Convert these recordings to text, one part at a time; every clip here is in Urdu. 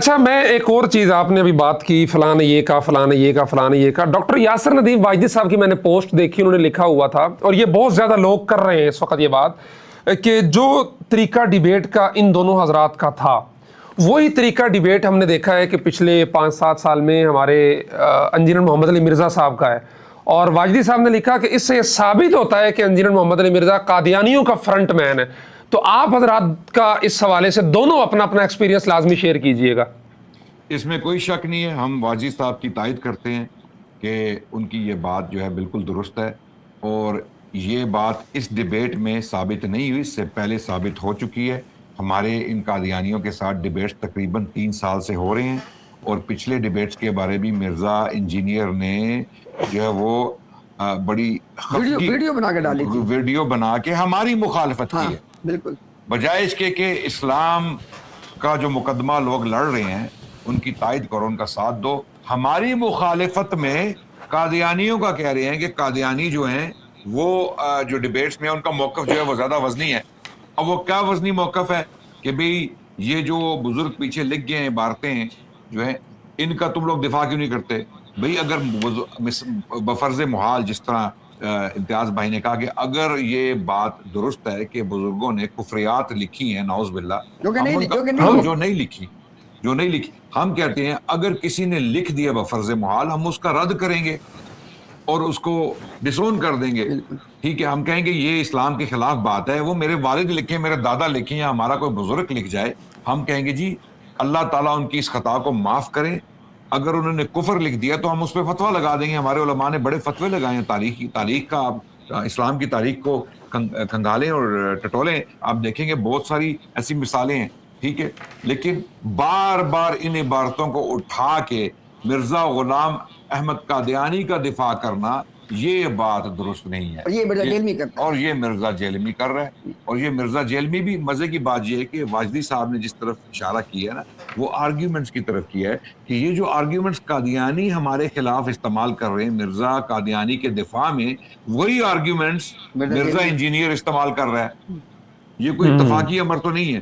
اچھا میں ایک اور چیز، آپ نے ابھی بات کی فلاں نے یہ کہا، فلاں نے یہ کہا، فلاں نے یہ کہا. ڈاکٹر یاسر ندیم واجدی صاحب کی میں نے پوسٹ دیکھی، انہوں نے لکھا ہوا تھا اور یہ بہت زیادہ لوگ کر رہے ہیں اس وقت یہ بات، کہ جو طریقہ ڈیبیٹ کا ان دونوں حضرات کا تھا وہی طریقہ ڈیبیٹ ہم نے دیکھا ہے کہ پچھلے 5-7 سال میں ہمارے انجینئر محمد علی مرزا صاحب کا ہے. اور واجدی صاحب نے لکھا کہ اس سے یہ ثابت ہوتا ہے کہ انجینئر محمد علی مرزا قادیانیوں کا فرنٹ مین ہے. تو آپ حضرات کا اس حوالے سے دونوں اپنا اپنا ایکسپیرینس لازمی شیئر کیجئے گا. اس میں کوئی شک نہیں ہے، ہم واجد صاحب کی تائید کرتے ہیں کہ ان کی یہ بات جو ہے بالکل درست ہے، اور یہ بات اس ڈیبیٹ میں ثابت نہیں ہوئی، اس سے پہلے ثابت ہو چکی ہے. ہمارے ان قادیانیوں کے ساتھ ڈیبیٹس تقریباً 3 سال سے ہو رہے ہیں، اور پچھلے ڈیبیٹس کے بارے بھی مرزا انجینئر نے جو ہے وہ بڑی ویڈیو بنا کے ڈالی تھی، ویڈیو بنا کے ہماری مخالفت کی ہے. بالکل بجائے اس کے کہ اسلام کا جو مقدمہ لوگ لڑ رہے ہیں ان کی تائید کرو، ان کا ساتھ دو. ہماری مخالفت میں قادیانیوں کا کہہ رہے ہیں کہ قادیانی جو ہیں وہ جو ڈیبیٹس میں ان کا موقف جو ہے وہ زیادہ وزنی ہے. اب وہ کیا وزنی موقف ہے کہ بھئی یہ جو بزرگ پیچھے لکھ گئے ہیں عبارتیں جو ہیں ان کا تم لوگ دفاع کیوں نہیں کرتے؟ بھئی اگر بفرض محال جس طرح امتیاز بھائی نے کہا کہ اگر یہ بات درست ہے کہ بزرگوں نے کفریات لکھی ہیں نعوذ باللہ، جو نہیں لکھی، ہم کہتے ہیں اگر کسی نے لکھ دیا بفرض محال ہم اس کا رد کریں گے اور اس کو ڈسون کر دیں گے. ٹھیک ہے، ہم کہیں گے یہ اسلام کے خلاف بات ہے، وہ میرے والد لکھیں، میرے دادا لکھیں، یا ہمارا کوئی بزرگ لکھ جائے، ہم کہیں گے جی اللہ تعالیٰ ان کی اس خطا کو معاف کریں. اگر انہوں نے کفر لکھ دیا تو ہم اس پہ فتویٰ لگا دیں گے. ہمارے علماء نے بڑے فتوے لگائے ہیں تاریخ کا. آپ اسلام کی تاریخ کو کھنگالیں اور ٹٹولیں، آپ دیکھیں گے بہت ساری ایسی مثالیں ہیں. ٹھیک ہے، لیکن بار بار ان عبارتوں کو اٹھا کے مرزا غلام احمد قادیانی کا دفاع کرنا یہ بات درست نہیں ہے. اور یہ مرزا جیلمی کر رہا ہے. اور یہ مرزا جیلمی بھی، مزے کی بات یہ ہے کہ واجدی صاحب نے جس طرف اشارہ کیا ہے نا وہ آرگیومنٹس کی طرف کیا ہے کہ یہ جو آرگیومنٹس قادیانی ہمارے خلاف استعمال کر رہے ہیں مرزا قادیانی کے دفاع میں، وہی آرگیومنٹس مرزا انجینئر استعمال کر رہا ہے. یہ کوئی اتفاقی امر تو نہیں ہے.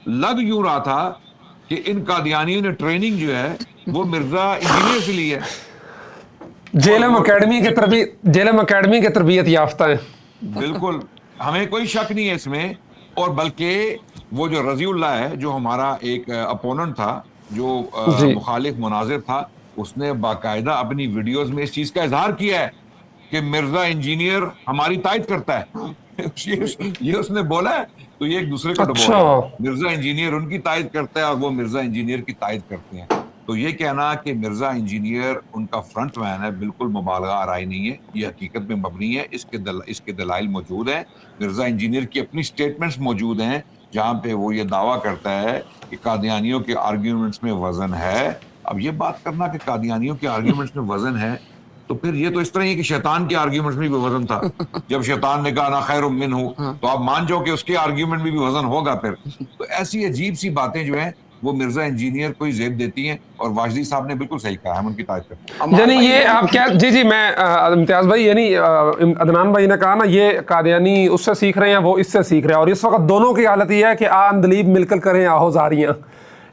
لگ یوں رہا تھا کہ ان قادیانیوں نے ٹریننگ جو ہے وہ مرزا انجینئر سے لی ہے. جیلم اکیڈمی کے تربیت یافتہ ہیں. بالکل، ہمیں کوئی شک نہیں ہے اس میں. اور بلکہ وہ جو رضی اللہ ہے جو ہمارا ایک اپوننٹ تھا، جو مخالف مناظر تھا، اس نے باقاعدہ اپنی ویڈیوز میں اس چیز کا اظہار کیا ہے کہ مرزا انجینئر ہماری تائید کرتا ہے. یہ اس نے بولا ہے. تو یہ ایک دوسرے کو ڈبو رہے ہیں. مرزا انجینئر ان کی تائید کرتا ہے اور وہ مرزا انجینئر کی تائید کرتے ہیں. تو یہ کہنا کہ مرزا انجینئر ان کا فرنٹ مین ہے بالکل مبالغہ آرائی نہیں ہے، یہ حقیقت میں مبنی ہے. اس کے دلائل موجود ہیں. مرزا انجینئر کی اپنی سٹیٹمنٹس موجود ہیں جہاں پہ وہ یہ دعویٰ کرتا ہے کہ قادیانیوں کے آرگیومنٹس میں وزن ہے. اب یہ بات کرنا کہ قادیانیوں کے آرگیومنٹس میں وزن ہے، تو پھر یہ تو اس طرح ہی کہ شیطان کے آرگیومنٹس میں بھی وزن تھا. جب شیطان نے کہا انا خیر منہ تو آپ مان جاؤ کہ اس کے آرگیومنٹ میں بھی وزن ہوگا. پھر تو ایسی عجیب سی باتیں جو ہیں وہ مرزا انجینئر کو ہی زیب دیتی ہیں. اور واجدی صاحب نے بالکل صحیح کہا، ہم ان کی تعریف کرتے ہیں. یعنی یہ آپ کیا، جی میں امتیاز بھائی، یعنی عدنان بھائی نے کہا نا یہ قادیانی اس سے سیکھ رہے ہیں، وہ اس سے سیکھ رہے ہیں، اور اس وقت دونوں کی حالت یہ ہے کہ اندلیب مل کر کریں آہو زاریاں.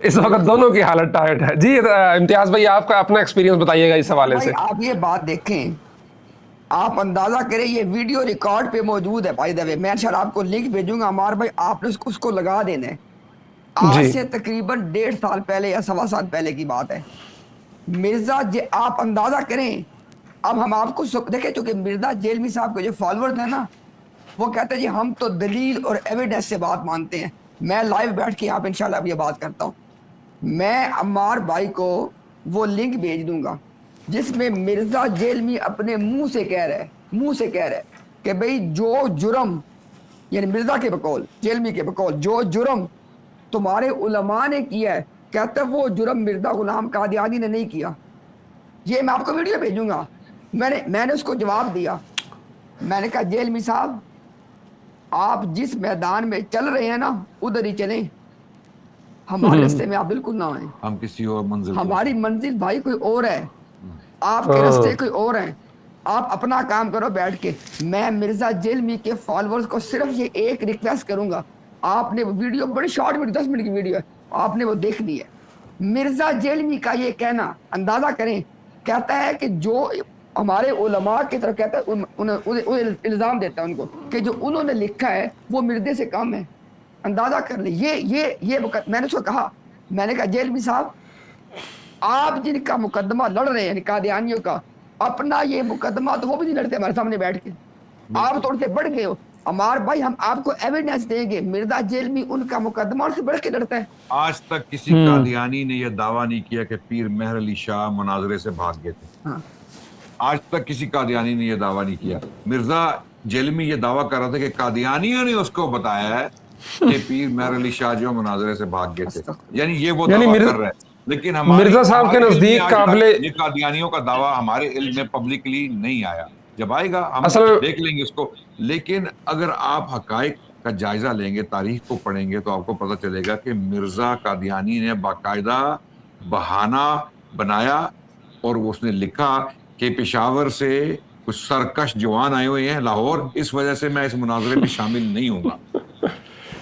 اس وقت دونوں کی حالت ٹائٹ ہے. جی امتیاز بھائی آپ کا اپنا ایکسپیرینس بتائیے گا اس حوالے سے. آپ یہ بات دیکھیں، آپ اندازہ کریں، یہ ویڈیو ریکارڈ پہ موجود ہے. بائی دا وے میں انشاءاللہ آپ کو لنک بھیجوں گا. عمار بھائی آپ نے اس کو لگا دینا ہے. آج سے تقریباً 1.5 سال پہلے یا 1.25 سال پہلے کی بات ہے. مرزا آپ اندازہ کریں. اب ہم آپ کو دیکھیں، چونکہ مرزا جیلمی صاحب کے جو فالورز ہیں نا وہ کہتے ہیں جی ہم تو دلیل اور ایویڈنس سے بات مانتے ہیں. میں لائیو بیٹھ کے آپ انشاءاللہ اب یہ بات کرتا ہوں. میں عمار بھائی کو وہ لنک بھیج دوں گا جس میں مرزا جیلمی اپنے منہ سے کہہ رہے کہ بھئی جو جرم، یعنی مرزا کے بقول، جیلمی کے بقول، جو جرم تمہارے علماء نے کیا ہے، کہتا ہے وہ جرم مرزا غلام قادیانی نے نہیں کیا. یہ میں آپ کو ویڈیو بھیجوں گا. میں نے اس کو جواب دیا. میں نے کہا جیلمی صاحب آپ جس میدان میں چل رہے ہیں نا ادھر ہی چلیں، ہمارے راستے میں آپ بالکل نہ آئیں. ہم کسی اور منزل، ہماری منزل بھائی کوئی اور ہے، آپ کے راستے کوئی اور ہیں. آپ اپنا کام کرو بیٹھ کے. میں مرزا جیلمی کے فالورز کو صرف یہ ایک ریکویسٹ کروں گا، آپ نے وہ ویڈیو بڑی شارٹ ویڈیو 10 منٹ کی ویڈیو ہے، آپ نے وہ دیکھ لی ہے. مرزا جیلمی کا یہ کہنا اندازہ کریں، کہتا ہے کہ جو ہمارے علماء کی طرف کہتا ہے انہیں الزام دیتا ہے ان کو کہ جو انہوں نے لکھا ہے وہ مردے سے کم ہے. اندازہ کر لیں. یہ میں نے اس کو کہا، میں نے کہا جیلمی صاحب آپ جن کا مقدمہ لڑ رہے ہیں قادیانیوں کا، اپنا یہ مقدمہ تو وہ بھی نہیں لڑتے ہمارے سامنے بیٹھ کے، آپ تو ان سے بڑھ گئے ہو. ہمارے بھائی ہم آپ کو ایویڈنس دیں گے، مرزا جیلمی ان کا مقدمہ ان سے بڑھ کے لڑتا ہے. آج تک کسی قادیانی نے یہ دعویٰ نہیں کیا کہ پیر مہر علی شاہ مناظرے سے بھاگ گئے تھے. ہاں آج تک کسی قادیانی نے یہ دعویٰ نہیں کیا. مرزا جیلمی یہ دعویٰ کر رہا تھا کہ قادیانیوں نے اس کو بتایا ہے کہ پیر مہر علی شاہ جو مناظرے سے بھاگ گئے تھے. یعنی یہ وہ دعویٰ کر رہا ہے، لیکن مرزا صاحب کے نزدیک قابل یہ قادیانیوں کا دعویٰ ہمارے علم میں پبلکلی نہیں آیا. جب آئے گا ہم دیکھ لیں گے اس کو. لیکن اگر آپ حقائق کا جائزہ لیں گے، تاریخ کو پڑھیں گے، تو آپ کو پتہ چلے گا کہ مرزا قادیانی نے باقاعدہ بہانہ بنایا اور اس نے لکھا کہ پشاور سے کچھ سرکش جوان آئے ہوئے ہیں لاہور، اس وجہ سے میں اس مناظرے میں شامل نہیں ہوں گا.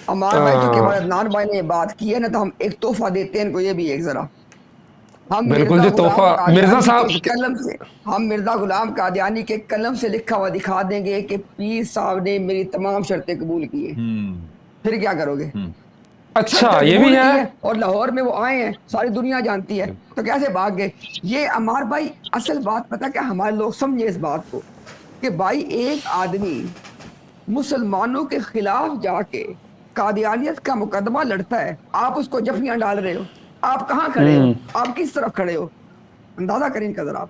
ہمارے بھائی چونکہ ہمارے عدنان بھائی نے یہ بات کی ہے نا، تو ہم ایک تحفہ دیتے ہیں ان کو. یہ بھی ایک ذرا ہم بالکل جی تحفہ مرزا صاحب قلم سے، ہم مرزا غلام قادیانی کے قلم سے لکھا ہوا دکھا دیں گے کہ پیر صاحب نے میری تمام شرطیں قبول کی ہیں. پھر کیا کرو گے؟ اچھا یہ بھی ہے. اور لاہور میں وہ آئے ہیں، ساری دنیا جانتی ہے، تو کیسے بھاگ گئے؟ یہ عمار بھائی اصل بات پتہ کیا، ہمارے لوگ سمجھے اس بات کو کہ بھائی ایک آدمی مسلمانوں کے خلاف جا کے قادیانیت کا مقدمہ لڑتا ہے، آپ اس کو جفیاں ڈال رہے ہو. آپ کہاں کھڑے ہو؟ آپ کس طرف کھڑے ہو؟ اندازہ کریں ان کا ذرا آپ.